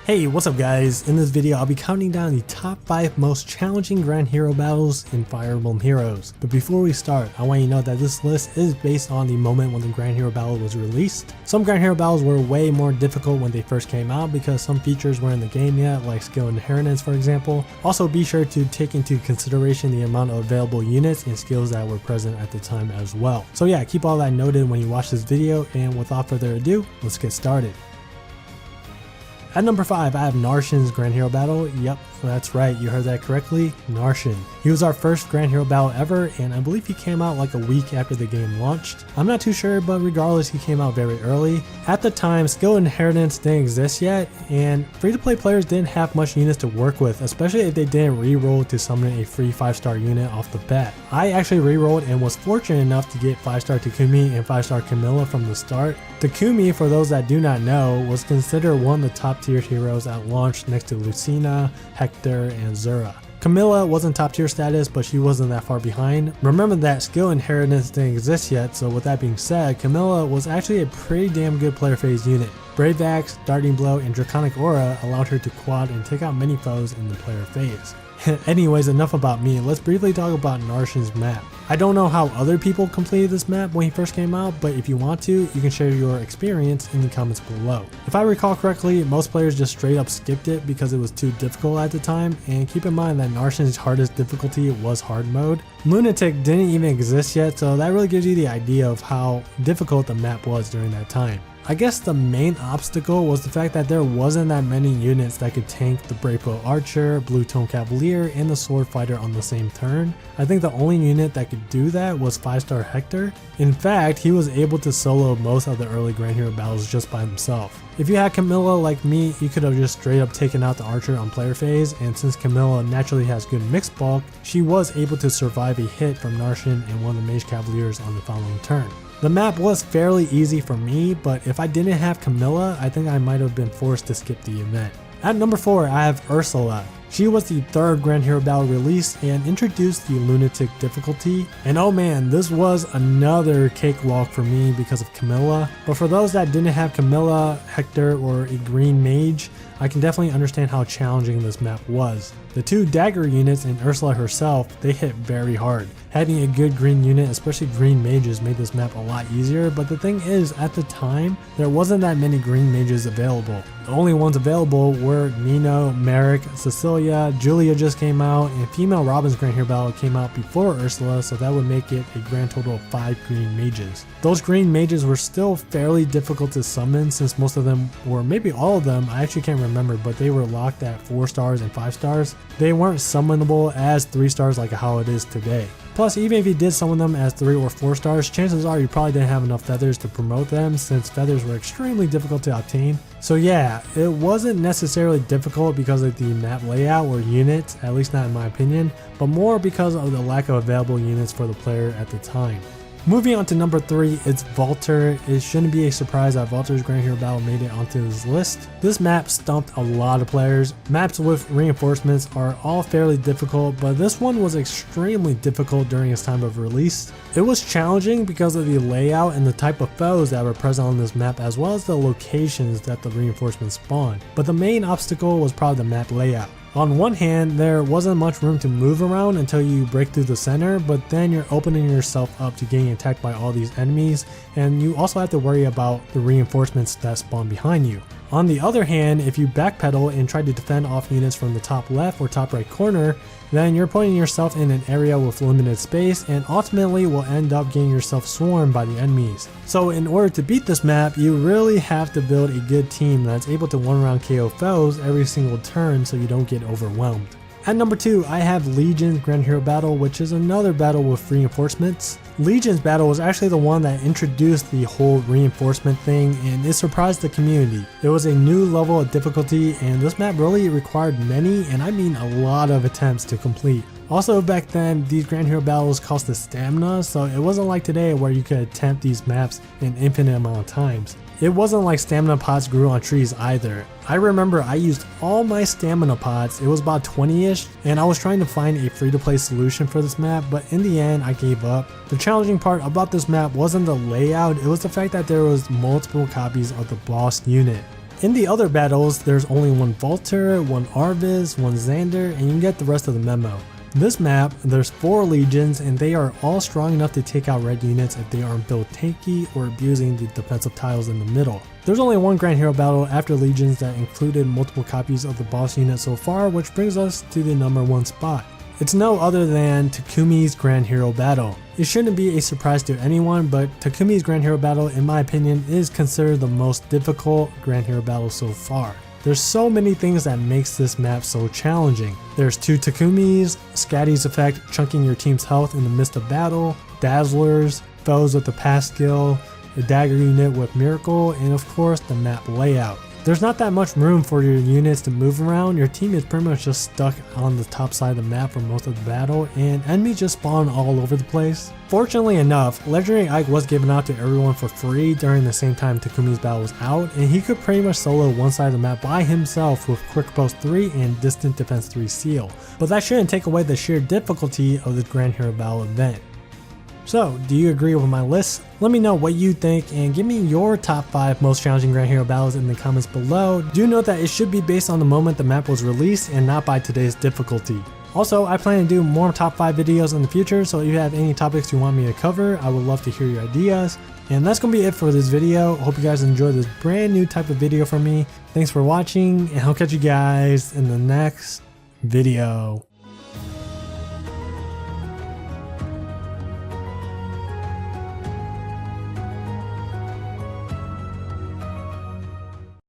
Hey, what's up guys? In this video I'll be counting down the top 5 most challenging Grand Hero battles in Fire Emblem Heroes. But before we start, I want you to know that this list is based on the moment when the Grand Hero battle was released. Some Grand Hero battles were way more difficult when they first came out because some features weren't in the game yet, like skill inheritance for example. Also be sure to take into consideration the amount of available units and skills that were present at the time as well. So yeah, keep all that noted when you watch this video, and without further ado, let's get started. At number 5, I have Martians Grand Hero Battle. Yep, that's right, you heard that correctly, Martian. He was our first Grand Hero Battle ever, and I believe he came out like a week after the game launched. I'm not too sure, but regardless, he came out very early. At the time, skill inheritance didn't exist yet, and free-to-play players didn't have much units to work with, especially if they didn't re-roll to summon a free 5-star unit off the bat. I actually re-rolled and was fortunate enough to get 5-star Takumi and 5-star Camilla from the start. Takumi, for those that do not know, was considered one of the top tier heroes at launch next to Lucina, Hector, and Zura. Camilla wasn't top tier status, but she wasn't that far behind. Remember that skill inheritance didn't exist yet, so with that being said, Camilla was actually a pretty damn good player phase unit. Brave Axe, Darting Blow, and Draconic Aura allowed her to quad and take out many foes in the player phase. Anyways, enough about me, let's briefly talk about Martian's map. I don't know how other people completed this map when he first came out, but if you want to, you can share your experience in the comments below. If I recall correctly, most players just straight up skipped it because it was too difficult at the time, and keep in mind that Martian's hardest difficulty was hard mode. Lunatic didn't even exist yet, so that really gives you the idea of how difficult the map was during that time. I guess the main obstacle was the fact that there wasn't that many units that could tank the Brave Bow Archer, Blue Tone Cavalier, and the Sword Fighter on the same turn. I think the only unit that could do that was 5-star Hector. In fact, he was able to solo most of the early Grand Hero battles just by himself. If you had Camilla like me, you could have just straight up taken out the Archer on player phase, and since Camilla naturally has good mixed bulk, she was able to survive a hit from Martian and one of the Mage Cavaliers on the following turn. The map was fairly easy for me, but if I didn't have Camilla, I think I might have been forced to skip the event. At number 4, I have Ursula. She was the third Grand Hero Battle release and introduced the Lunatic difficulty. And oh man, this was another cakewalk for me because of Camilla. But for those that didn't have Camilla, Hector, or a green mage, I can definitely understand how challenging this map was. The two dagger units and Ursula herself, they hit very hard. Having a good green unit, especially green mages, made this map a lot easier, but the thing is, at the time, there wasn't that many green mages available. The only ones available were Nino, Merrick, Cecilia, Julia just came out, and female Robin's Grand Hero Battle came out before Ursula, so that would make it a grand total of 5 green mages. Those green mages were still fairly difficult to summon since most of them, or maybe all of them, I actually can't remember, but they were locked at 4 stars and 5 stars. They weren't summonable as 3 stars like how it is today. Plus, even if you did summon them as 3 or 4 stars, chances are you probably didn't have enough feathers to promote them since feathers were extremely difficult to obtain. So yeah, it wasn't necessarily difficult because of the map layout or units, at least not in my opinion, but more because of the lack of available units for the player at the time. Moving on to number 3, it's Ballturn. It shouldn't be a surprise that Ballturn's Grand Hero Battle made it onto this list. This map stumped a lot of players. Maps with reinforcements are all fairly difficult, but this one was extremely difficult during its time of release. It was challenging because of the layout and the type of foes that were present on this map, as well as the locations that the reinforcements spawned. But the main obstacle was probably the map layout. On one hand, there wasn't much room to move around until you break through the center, but then you're opening yourself up to getting attacked by all these enemies, and you also have to worry about the reinforcements that spawn behind you. On the other hand, if you backpedal and try to defend off units from the top left or top right corner, then you're putting yourself in an area with limited space and ultimately will end up getting yourself swarmed by the enemies. So in order to beat this map, you really have to build a good team that's able to one-round KO foes every single turn so you don't get overwhelmed. At number 2, I have Legion's Grand Hero Battle, which is another battle with reinforcements. Legion's Battle was actually the one that introduced the whole reinforcement thing, and it surprised the community. It was a new level of difficulty, and this map really required many, and I mean a lot of attempts to complete. Also back then, these Grand Hero battles cost the stamina, so it wasn't like today where you could attempt these maps an infinite amount of times. It wasn't like stamina pots grew on trees either. I remember I used all my stamina pots, it was about 20-ish, and I was trying to find a free-to-play solution for this map, but in the end I gave up. The challenging part about this map wasn't the layout, it was the fact that there was multiple copies of the boss unit. In the other battles, there's only one Ballturn, one Arvis, one Xander, and you get the rest of the memo. This map, there's 4 legions and they are all strong enough to take out red units if they aren't built tanky or abusing the defensive tiles in the middle. There's only one Grand Hero battle after legions that included multiple copies of the boss unit so far, which brings us to the number 1 spot. It's no other than Takumis Grand Hero Battle. It shouldn't be a surprise to anyone, but Takumis Grand Hero Battle, in my opinion, is considered the most difficult Grand Hero battle so far. There's so many things that makes this map so challenging. There's 2 Takumis, Scatty's effect chunking your team's health in the midst of battle, Dazzlers, foes with the pass skill, the dagger unit with miracle, and of course the map layout. There's not that much room for your units to move around. Your team is pretty much just stuck on the top side of the map for most of the battle, and enemies just spawn all over the place. Fortunately enough, Legendary Ike was given out to everyone for free during the same time Takumi's battle was out, and he could pretty much solo one side of the map by himself with Quick Post 3 and Distant Defense 3 seal. But that shouldn't take away the sheer difficulty of the Grand Hero Battle event. So, do you agree with my list? Let me know what you think and give me your top 5 most challenging Grand Hero battles in the comments below. Do note that it should be based on the moment the map was released and not by today's difficulty. Also, I plan to do more top 5 videos in the future, so if you have any topics you want me to cover, I would love to hear your ideas. And that's going to be it for this video. Hope you guys enjoyed this brand new type of video from me. Thanks for watching, and I'll catch you guys in the next video.